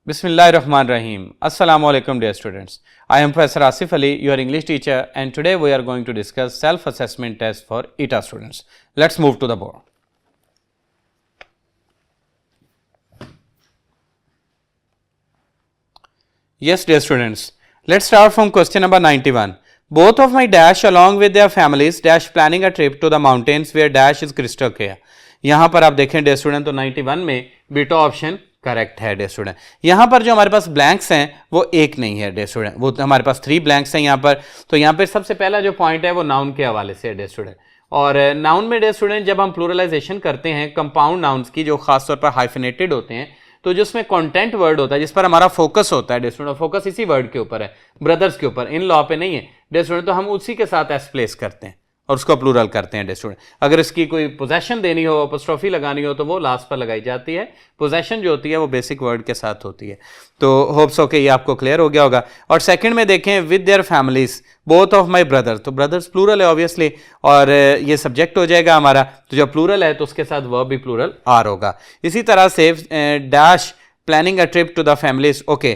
Bismillahirrahmanirrahim. Assalamu alaikum dear students. I am Professor Asif Ali, your English teacher, and today we are going to discuss self-assessment test for ETA students. Let's move to the board. Yes dear students, let's start from question number 91. Both of my dash along with their families dash planning a trip to the mountains where dash is crystal clear. यहाँ पर आप देखें dear student तो 91 में beta option correct है dear student. यहाँ पर जो हमारे पास ब्लैंक्स हैं वो एक नहीं है dear student, वो हमारे पास 3 ब्लैंक्स हैं यहाँ पर. तो यहाँ पर सबसे पहला जो पॉइंट है वो नाउन के हवाले से है dear student. और नाउन में dear student जब हम प्लूरलाइजेशन करते हैं कंपाउंड नाउन्स की जो खासतौर पर हाइफिनेटेड होते हैं तो जिसमें कंटेंट वर्ड होता है जिस पर हमारा फोकस होता है डियर फोकस इसी वर्ड के ऊपर है, ब्रदर्स के ऊपर, इन लॉ पे नहीं है डियर तो हम उसी के साथ एस प्लेस करते हैं और उसको प्लूरल करते हैं डियर. अगर इसकी कोई पोजेशन देनी हो, अपोस्ट्रोफी लगानी हो तो वो लास्ट पर लगाई जाती है. पोजेशन जो होती है वो बेसिक वर्ड के साथ होती है. तो होप्स ओके ये आपको क्लियर हो गया होगा. और सेकंड में देखें with their families both of my brother, तो ब्रदर्स प्लूरल है ऑब्वियसली और ये सब्जेक्ट हो जाएगा हमारा. तो जब प्लूरल है तो उसके साथ वर्ब भी प्लूरल आर होगा. इसी तरह से dash planning a trip to the families, okay,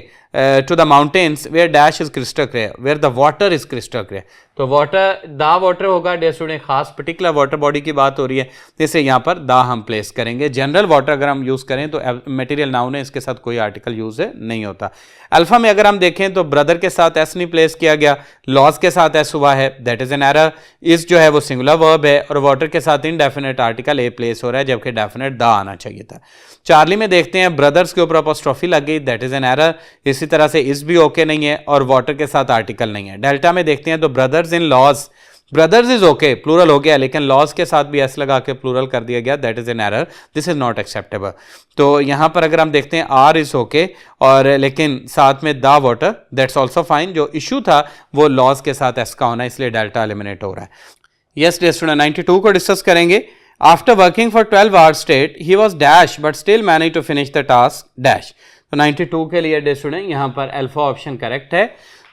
to the mountains where dash is crystal clear, where the water is crystal clear. तो वाटर दा वाटर होगा डियर स्टूडेंट, खास पर्टिकुलर वाटर बॉडी की बात हो रही है जैसे यहाँ पर दा हम प्लेस करेंगे. जनरल वाटर अगर हम यूज़ करें तो मटेरियल नाउन है, इसके साथ कोई आर्टिकल यूज नहीं होता. अल्फा में अगर हम देखें तो ब्रदर के साथ एस नहीं प्लेस किया गया, लॉज के साथ एस हुआ है, दैट इज एन एरर. इस जो है वो सिंगुलर वर्ब है और वाटर के साथ इनडेफिनेट आर्टिकल ए प्लेस हो रहा है जबकि डेफिनेट दा आना चाहिए था. चार्ली में देखते हैं ब्रदर्स के ऊपर अपोस्ट्रोफी लग गई, दैट इज एन एरर. इसी तरह से इस भी ओके नहीं है और वाटर के साथ आर्टिकल नहीं है. डेल्टा में देखते हैं तो brothers in laws, brothers is okay plural हो गया लेकिन लॉज के साथ भी एस लगा के प्लूरल कर दिया गया, that is an error, this is not acceptable. तो यहां पर अगर हम देखते हैं आर इज ओके और लेकिन साथ में the water, that's also fine. जो इशू था वो लॉज के साथ एस का होना, इसलिए डेल्टा एलिमिनेट हो रहा है. यस डियर स्टूडेंट, 92 को डिस्कस करेंगे. After working for 12 hours straight, he was dash but still managed to finish the task dash. तो 92 के लिए डियर स्टूडेंट यहाँ पर अल्फा ऑप्शन करेक्ट है.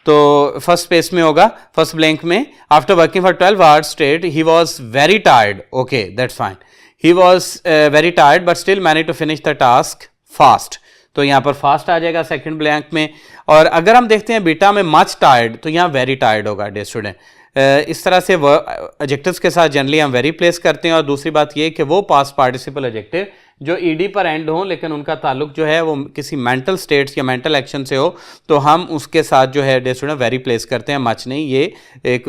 तो फर्स्ट स्पेस में होगा, फर्स्ट ब्लैंक में. After working for 12 hours straight, he was very tired. Okay, that's fine. He was very tired but still managed to finish the task fast. तो यहाँ पर fast आ जाएगा second blank में. और अगर हम देखते हैं बीटा में मच टायर्ड तो यहाँ वेरी टायर्ड होगा डियर स्टूडेंट. इस तरह से एडजेक्टिव्स के साथ जनरली हम वेरी प्लेस करते हैं. और दूसरी बात ये कि वो पास्ट पार्टिसिपल एडजेक्टिव जो ईडी पर एंड हो लेकिन उनका ताल्लुक जो है वो किसी मेंटल स्टेट्स या मेंटल एक्शन से हो तो हम उसके साथ जो है डियर स्टूडेंट वेरी प्लेस करते हैं, मच नहीं. ये एक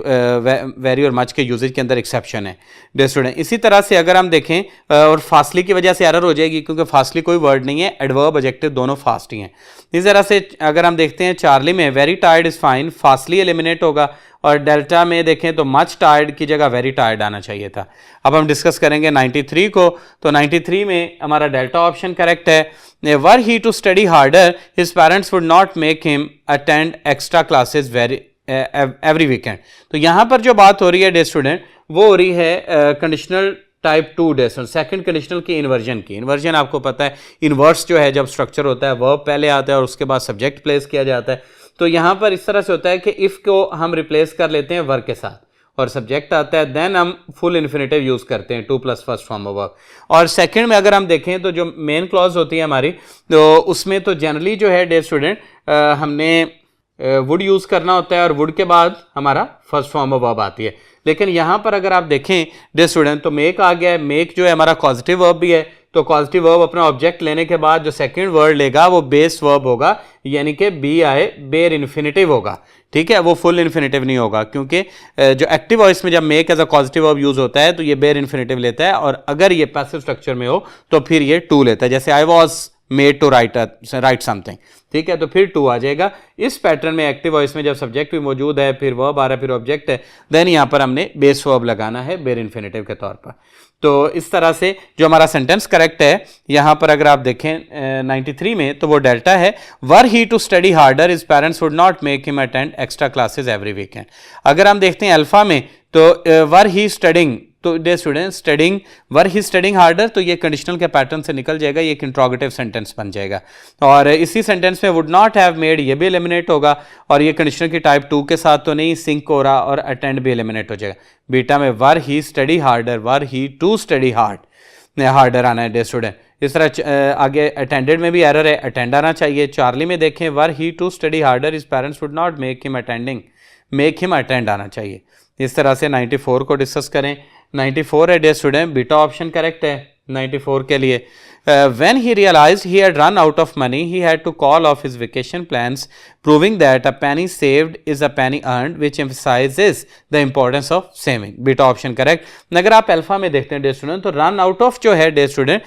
वेरी और मच के यूजेज के अंदर एक्सेप्शन है डियर स्टूडेंट. इसी तरह से अगर हम देखें और फास्टली की वजह से एरर हो जाएगी क्योंकि फास्टली कोई वर्ड नहीं है, एडवर्ब एडजेक्टिव दोनों फास्ट ही हैं. इस तरह से अगर हम देखते हैं चार्ली में very tired is fine, fastly eliminate होगा. और डेल्टा में देखें तो मच टायर्ड की जगह वेरी टायर्ड आना चाहिए था. अब हम डिस्कस करेंगे 93 को. तो 93 में हमारा डेल्टा ऑप्शन करेक्ट है. Were he to study harder his parents would not make him attend extra classes every weekend. तो यहाँ पर जो बात हो रही है डियर स्टूडेंट वो हो रही है कंडीशनल टाइप 2 डेसन, सेकंड कंडीशनल की इन्वर्जन की. इन्वर्जन आपको पता है इन्वर्स जो है जब स्ट्रक्चर होता है वर्ब पहले आता है और उसके बाद सब्जेक्ट प्लेस किया जाता है. तो यहाँ पर इस तरह से होता है कि इफ़ को हम रिप्लेस कर लेते हैं वर्ब के साथ और सब्जेक्ट आता है, देन हम फुल इन्फिनेटिव यूज़ करते हैं 2 + फर्स्ट फॉर्म ऑफ वर्ब. और सेकंड में अगर हम देखें तो जो मेन क्लॉज होती है हमारी तो उसमें तो जनरली जो है डियर स्टूडेंट हमने वुड यूज़ करना होता है और वुड के बाद हमारा फर्स्ट फॉर्म ऑफ वर्ब आती है. लेकिन यहाँ पर अगर आप देखें डियर स्टूडेंट तो मेक आ गया है. मेक जो है हमारा पॉजिटिव वर्ब भी है तो पॉजिटिव वर्ब अपना ऑब्जेक्ट लेने के बाद जो सेकंड वर्ड लेगा वो बेस वर्ब होगा यानी कि बी आए बेर इन्फिनेटिव होगा. ठीक है, वो फुल इन्फिनेटिव नहीं होगा क्योंकि जो एक्टिव वॉइस में जब make as a positive verb use होता है तो ये बेर इन्फिनेटिव लेता है और अगर ये पैसिव स्ट्रक्चर में हो तो फिर ये टू लेता है. जैसे I was made to write something, ठीक है, तो फिर टू आ जाएगा. इस पैटर्न में एक्टिव वॉइस में जब सब्जेक्ट भी मौजूद है फिर वर्ब आ रहा है फिर ऑब्जेक्ट है, देन यहाँ पर हमने बेस वर्ब लगाना है बेर इन्फिनेटिव के तौर पर. तो इस तरह से जो हमारा सेंटेंस करेक्ट है यहाँ पर अगर आप देखें 93 में तो वो डेल्टा है. Were he to study harder his parents would not make him attend extra classes every weekend. अगर हम देखते हैं अल्फा में तो वर ही स्टडिंग, तो the student studying, were he studying harder, तो ये कंडीशनल के पैटर्न से निकल जाएगा, ये एक इंट्रोगेटिव सेंटेंस बन जाएगा. और इसी सेंटेंस में वुड नॉट हैव मेड ये भी एलिमिनेट होगा और ये कंडीशनल की टाइप 2 के साथ तो नहीं, सिंक हो रहा और अटेंड भी एलिमिनेट हो जाएगा. बीटा में were he study harder, were he to study harder आना है डे स्टूडेंट. इस तरह आगे अटेंडेड में भी एरर है, अटेंड आना चाहिए। चार्ली में देखें were he to study harder his parents would not make him attend आना चाहिए। इस तरह से 94 को डिस्कस करें। 94 है dear student, beta option correct है 94 के लिए। When he realized he had run out of money, he had to call off his vacation plans, proving that a penny saved is a penny earned, which emphasizes the importance of saving. Beta option correct. अगर आप alpha में देखते हैं dear student, तो run out of जो है dear student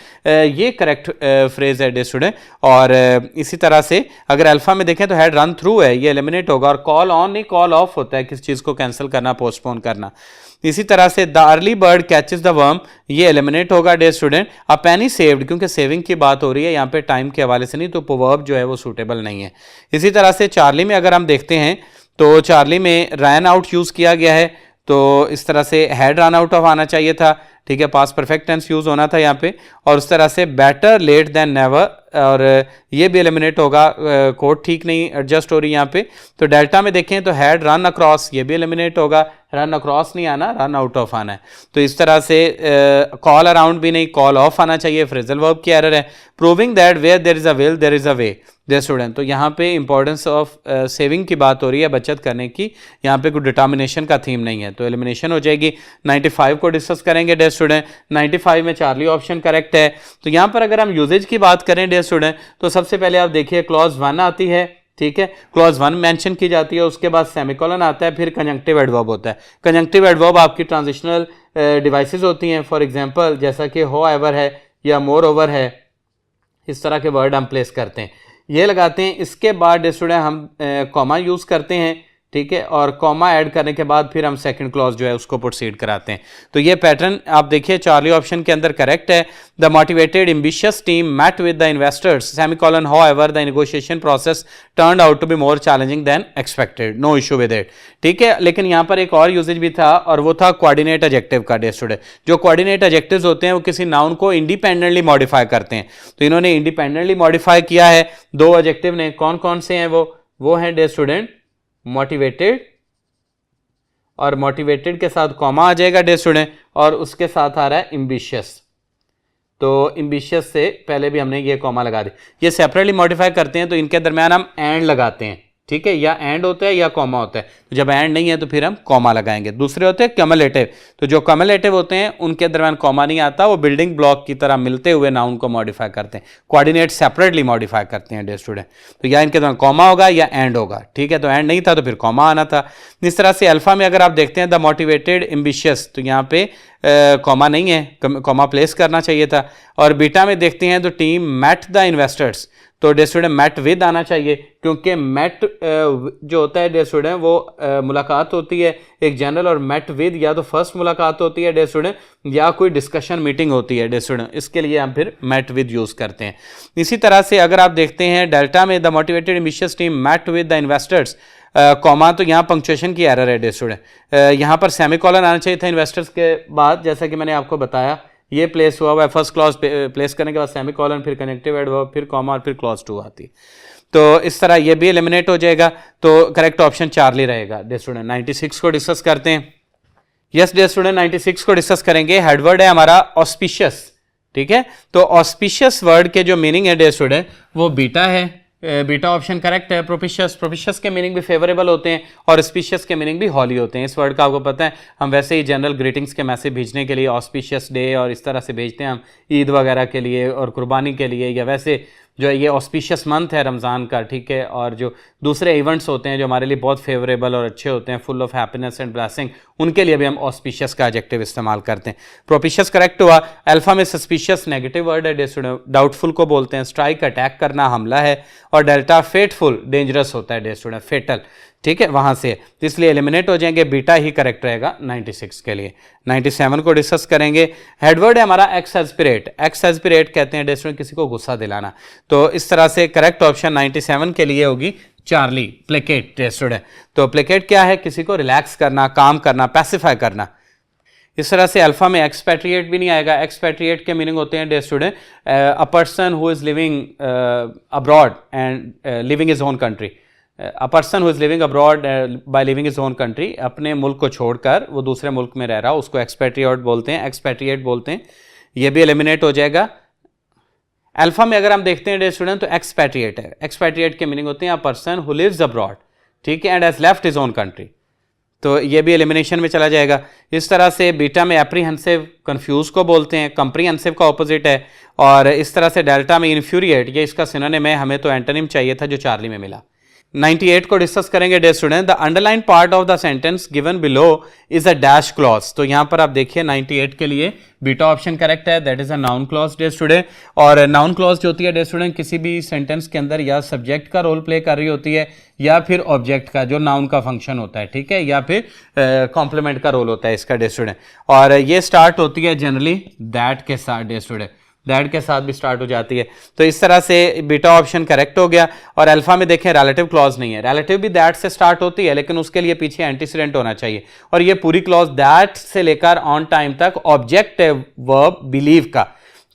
ये correct phrase है डियर स्टूडेंट। और इसी तरह से अगर अल्फा में देखें तो हैड रन थ्रू है, ये एलिमिनेट होगा। और कॉल ऑन नहीं, कॉल ऑफ होता है किसी चीज़ को कैंसिल करना, पोस्टपोन करना। इसी तरह से the early bird catches the worm, ये एलिमिनेट होगा डियर स्टूडेंट। अ पेनी सेव्ड, क्योंकि सेविंग की बात हो रही है यहाँ पे टाइम के हवाले से नहीं, तो प्रोवर्ब जो है वो सूटेबल नहीं है। इसी तरह से चार्ली में अगर हम देखते हैं तो चार्ली में रन आउट यूज़ किया गया है, तो इस तरह से हैड रन आउट ऑफ आना चाहिए था, ठीक है, पास्ट परफेक्ट टेंस यूज़ होना था यहाँ पे। और उस तरह से बेटर लेट देन नेवर, और ये भी एलिमिनेट होगा, कोड ठीक नहीं एडजस्ट हो रही यहाँ पे। तो डेल्टा में देखें तो हैड रन अक्रॉस, ये भी एलिमिनेट होगा, रन अक्रॉस नहीं आना, रन आउट ऑफ आना है। तो इस तरह से कॉल अराउंड भी नहीं, कॉल ऑफ आना चाहिए, फ्रेजल वर्ब की एरर है। Proving that where there is a will there is a way dear student, तो यहाँ पे इंपॉर्टेंस ऑफ सेविंग की बात हो रही है, बचत करने की, यहाँ पे कोई डिटर्मिनेशन का थीम नहीं है, तो एलिमिनेशन हो जाएगी। 95 को डिस्कस करेंगे डियर स्टूडेंट। 95 में चार्ली ऑप्शन करेक्ट है। तो यहाँ पर अगर हम यूजेज की बात करें डियर स्टूडेंट, तो सबसे पहले आप देखिए क्लॉज 1 आती है, ठीक है, क्लॉज 1 मेंशन की जाती है, उसके बाद सेमीकोलन आता है, फिर कंजंक्टिव एडवर्ब होता है। कंजंक्टिव एडवर्ब आपकी ट्रांजिशनल डिवाइसेस होती हैं, फॉर एग्जांपल जैसा कि हो एवर है या मोर ओवर है, इस तरह के वर्ड हम प्लेस करते हैं, ये लगाते हैं। इसके बाद स्टूडेंट हम कॉमा यूज़ करते हैं, ठीक है, और कॉमा ऐड करने के बाद फिर हम सेकंड क्लॉज जो है उसको प्रोसीड कराते हैं। तो ये पैटर्न आप देखिए चार्ली ऑप्शन के अंदर करेक्ट है। The motivated ambitious teammate with the investors, semicolon however the negotiation process turned out to be more challenging than expected, no issue with it, ठीक है। लेकिन यहाँ पर एक और यूजेज भी था, और वो था कोऑर्डिनेट एडजेक्टिव का डियर स्टूडेंट। जो कोऑर्डिनेट एडजेक्टिव्स होते हैं वो किसी नाउन को इंडिपेंडेंटली मॉडिफाई करते हैं, तो इन्होंने इंडिपेंडेंटली मॉडिफाई किया है। 2 एडजेक्टिव ने, कौन कौन से हैं वो हैं डियर स्टूडेंट मोटिवेटेड, और मोटिवेटेड के साथ कॉमा आ जाएगा डियर स्टूडेंट, और उसके साथ आ रहा है एम्बिशियस। तो एम्बिशियस से पहले भी हमने ये कॉमा लगा दी। ये सेपरेटली मॉडिफाई करते हैं तो इनके दरमियान हम एंड लगाते हैं, ठीक है, या एंड होता है या कॉमा होता है। तो जब एंड नहीं है तो फिर हम कॉमा लगाएंगे। दूसरे होते हैं कम्युलेटिव, तो जो कम्युलेटिव होते हैं उनके दरमियान कॉमा नहीं आता, वो बिल्डिंग ब्लॉक की तरह मिलते हुए नाउन को मॉडिफाई करते हैं, कोऑर्डिनेट सेपरेटली मॉडिफाई करते हैं डियर स्टूडेंट। तो या इनके दरमियान कॉमा होगा या एंड होगा, ठीक है, तो एंड नहीं था तो फिर कॉमा आना था। इस तरह से अल्फा में अगर आप देखते हैं द मोटिवेटेड एम्बिशियस, तो यहाँ पे कॉमा नहीं है, कॉमा प्लेस करना चाहिए था। और बीटा में देखते हैं तो टीम मेट द इन्वेस्टर्स, तो डियर स्टूडेंट मेट विद आना चाहिए, क्योंकि मेट जो होता है डियर स्टूडेंट वो मुलाकात होती है एक जनरल, और मेट विद या तो फर्स्ट मुलाकात होती है डियर स्टूडेंट, या कोई डिस्कशन मीटिंग होती है डियर स्टूडेंट, इसके लिए हम फिर मेट विद यूज़ करते हैं। इसी तरह से अगर आप देखते हैं डेल्टा में the motivated ambitious teammate with the investors, comma तो यहाँ पंक्चुएशन की एरर है डियर स्टूडेंट। यहाँ पर सेमीकोलन आना चाहिए था इन्वेस्टर्स के बाद, जैसा कि मैंने आपको बताया ये प्लेस हुआ है। फर्स्ट क्लॉज प्लेस करने के बाद सेमीकोलन, फिर कनेक्टिव एडवर्ब, फिर कॉमा, और फिर क्लॉज 2 आती है। तो इस तरह ये भी एलिमिनेट हो जाएगा, तो करेक्ट ऑप्शन चार्ली रहेगा डियर स्टूडेंट। 96 को डिस्कस करते हैं। यस डियर स्टूडेंट 96 को डिस्कस करेंगे। हेडवर्ड है हमारा ऑस्पिशियस, ठीक है, तो ऑस्पिशियस वर्ड के जो मीनिंग है डियर स्टूडेंट वो बीटा है, बीटा ऑप्शन करेक्ट है। प्रोपिशियस के मीनिंग भी फेवरेबल होते हैं, और स्पीशियस के मीनिंग भी हॉली होते हैं। इस वर्ड का आपको पता है, हम वैसे ही जनरल ग्रीटिंग्स के मैसेज भेजने के लिए ऑस्पिशियस डे और इस तरह से भेजते हैं हम, ईद वगैरह के लिए और कुर्बानी के लिए, या वैसे जो है ये ऑस्पिशियस मंथ है रमज़ान का, ठीक है, और जो दूसरे इवेंट्स होते हैं जो हमारे लिए बहुत फेवरेबल और अच्छे होते हैं, full of happiness and blessing, उनके लिए भी हम ऑस्पिशियस का एडजेक्टिव इस्तेमाल करते हैं। प्रोपिशियस करेक्ट हुआ। अल्फा में सस्पिशियस नेगेटिव वर्ड है, डाउटफुल को बोलते हैं। स्ट्राइक अटैक करना, हमला है। और डेल्टा फेटफुल डेंजरस होता है डियर स्टूडेंट, फेटल, ठीक है, वहां से, इसलिए एलिमिनेट हो जाएंगे। बीटा ही करेक्ट रहेगा 96 के लिए। 97 को डिस्कस करेंगे। हेडवर्ड है हमारा एक्स एस्पिरेट। एक्स एस्पिरेट कहते हैं डियर स्टूडेंट किसी को गुस्सा दिलाना, तो इस तरह से करेक्ट ऑप्शन 97 के लिए होगी चार्ली, प्लेकेट डियर स्टूडेंट। तो प्लेकेट क्या है? किसी को रिलैक्स करना, काम करना, पैसिफाई करना। इस तरह से अल्फा में एक्सपैट्रिएट भी नहीं आएगा। एक्सपैट्रिएट के मीनिंग होते हैं dear student a person who is living abroad and living is own country. A person who is living abroad by living is own country, अपने मुल्क को छोड़कर वो दूसरे मुल्क में रह रहा, उसको एक्सपैट्रिएट बोलते हैं, एक्सपैट्रिएट बोलते हैं। ये भी एलिमिनेट हो जाएगा। अल्फा में अगर हम देखते हैं डियर स्टूडेंट तो एक्सपैट्रिएट है। एक्सपैट्रिएट के मीनिंग होते हैं a person who lives abroad, ठीक है, and has left his own country, तो ये भी एलिमिनेशन में चला जाएगा। इस तरह से बीटा में एप्रीहेंसिव, कंफ्यूज को बोलते हैं, कंप्रीहेंसिव का ऑपोजिट है, और इस तरह से डेल्टा में इन्फ्यूरिएट, ये इसका सिनोनिम है, हमें तो एंटोनिम चाहिए था जो चार्ली में मिला। 98 को डिस्कस करेंगे dear student. The underline part of the sentence given below is a dash clause, तो यहां पर आप देखिए 98 के लिए बीटा ऑप्शन करेक्ट है, that is a noun clause dear student. और नाउन क्लॉज जो होती है डियर स्टूडेंट किसी भी सेंटेंस के अंदर या सब्जेक्ट का रोल प्ले कर रही होती है या फिर ऑब्जेक्ट का जो नाउन का फंक्शन होता है, ठीक है, या फिर कॉम्प्लीमेंट का रोल होता है इसका डियर स्टूडेंट। और ये स्टार्ट होती है जनरली दैट के साथ डियर स्टूडेंट, दैट के साथ भी स्टार्ट हो जाती है। तो इस तरह से बीटा ऑप्शन करेक्ट हो गया। और अल्फा में देखें रिलेटिव क्लॉज नहीं है, रिलेटिव भी दैट से स्टार्ट होती है लेकिन उसके लिए पीछे एंटीसीडेंट होना चाहिए, और ये पूरी क्लॉज दैट से लेकर ऑन टाइम तक ऑब्जेक्ट वर्ब बिलीव का।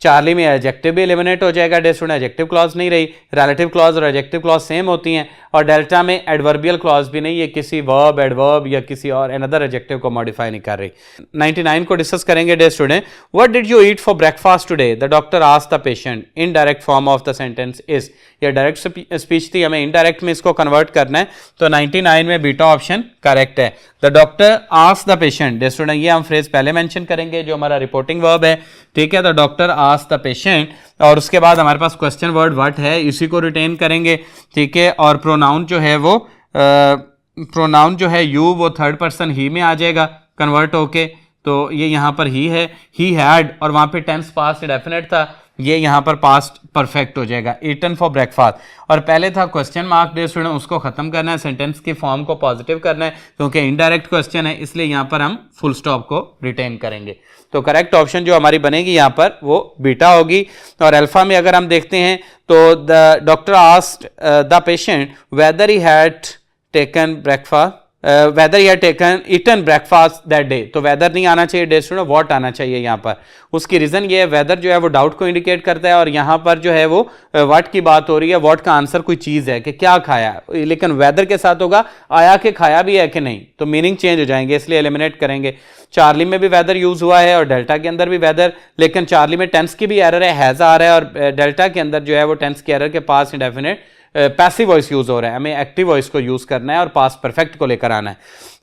चार्ली में एडजेक्टिव भी एलिमिनेट हो जाएगा डियर स्टूडेंट, एडजेक्टिव क्लॉज नहीं रही, रिलेटिव क्लॉज और एडजेक्टिव क्लॉज सेम होती हैं। और डेल्टा में एडवर्बियल क्लॉज भी नहीं, ये किसी वर्ब, एडवर्ब या किसी और अनदर एडजेक्टिव को मॉडिफाई नहीं कर रही। 99 को डिस्कस करेंगे dear student. What did you eat for breakfast today, the doctor asked the patient, indirect form of the sentence is, ये डायरेक्ट स्पीच थी, हमें इनडायरेक्ट में इसको कन्वर्ट करना है, तो 99 में बीटा ऑप्शन करेक्ट है। The doctor asked the patient dear student, ये हम फ्रेज पहले मेंशन करेंगे जो हमारा रिपोर्टिंग वर्ब है, ठीक है, the doctor asked the patient, और उसके बाद हमारे पास क्वेश्चन वर्ड व्हाट है, इसी को रिटेन करेंगे, ठीक है। और प्रोनाउन जो है वो प्रोनाउन जो है यू, वो थर्ड पर्सन ही में आ जाएगा कन्वर्ट होके, तो ये यहाँ पर ही है, ही हैड, और वहाँ पे टेंस पास्ट डेफिनेट था, ये यहाँ पर पास्ट परफेक्ट हो जाएगा, ईटन फॉर ब्रेकफास्ट। और पहले था क्वेश्चन मार्क डियर स्टूडेंट, उसको खत्म करना है, सेंटेंस की फॉर्म को पॉजिटिव करना है क्योंकि इनडायरेक्ट क्वेश्चन है, इसलिए यहाँ पर हम फुल स्टॉप को रिटेन करेंगे। तो करेक्ट ऑप्शन जो हमारी बनेगी यहाँ पर वो बीटा होगी। और अल्फा में अगर हम देखते हैं तो the doctor asked the patient whether he had taken breakfast, whether he taken eaten breakfast that day, तो वेदर नहीं आना चाहिए डियर स्टूडेंट, व्हाट आना चाहिए यहाँ पर। उसकी रीजन ये है, वेदर जो है वो डाउट को इंडिकेट करता है, और यहाँ पर जो है वो व्हाट की बात हो रही है, व्हाट का आंसर कोई चीज है कि क्या खाया, लेकिन वेदर के साथ होगा आया कि खाया भी है कि नहीं, तो मीनिंग चेंज हो जाएंगे, इसलिए एलिमिनेट करेंगे। चार्ली में भी वेदर यूज हुआ है और डेल्टा के अंदर भी वेदर, लेकिन चार्ली में टेंस की भी एरर है, हैज आ रहा है, और डेल्टा के अंदर जो है वो टेंस की एरर के पास इंडेफिनिट पैसिव वॉइस यूज हो रहा है, हमें एक्टिव वॉइस को यूज करना है और पास्ट परफेक्ट को लेकर आना है।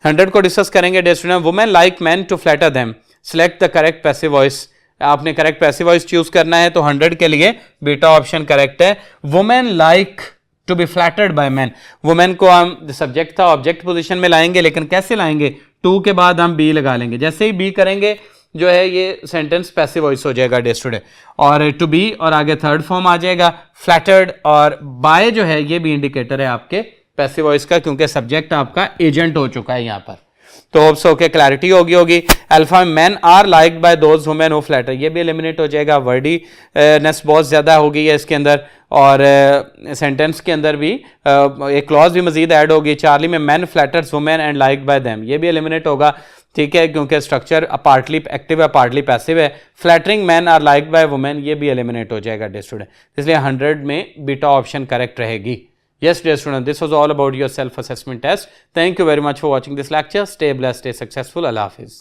100 को डिस्कस करेंगे dear student. Women like man to flatter them, select the correct passive voice, आपने करेक्ट पैसिव वॉइस चूज करना है, तो 100 के लिए बीटा ऑप्शन करेक्ट है। Women like to be flattered by man, women को हम सब्जेक्ट था ऑब्जेक्ट पोजीशन में लाएंगे, लेकिन कैसे लाएंगे, टू के बाद हम बी लगा लेंगे, जैसे ही बी करेंगे जो है ये सेंटेंस पैसिव वॉइस हो जाएगा डियर स्टूडेंट, और टू बी और आगे थर्ड फॉर्म आ जाएगा फ्लैटर्ड, और बाय जो है ये भी इंडिकेटर है आपके पैसिव वॉइस का, क्योंकि सब्जेक्ट आपका एजेंट हो चुका है यहाँ पर। तो होप्स ओके क्लैरिटी होगी। Alpha man are like by those women who flatter, ये भी एलिमिनेट हो जाएगा, वर्डीनेस बहुत ज्यादा हो गई है इसके अंदर, और सेंटेंस के अंदर भी एक क्लॉज भी मजीद ऐड होगी। चार्ली में man flatters women and like by them, ये भी एलिमिनेट होगा, ठीक है, क्योंकि स्ट्रक्चर पार्टली एक्टिव है पार्टली पैसिव है। Flattering man are like by women, ये भी एलिमिनेट हो जाएगा डियर स्टूडेंट, इसलिए 100 में बीटा ऑप्शन करेक्ट रहेगी। Yes, dear student, this was all about your self-assessment test. Thank you very much for watching this lecture. Stay blessed, stay successful. Allah Hafiz.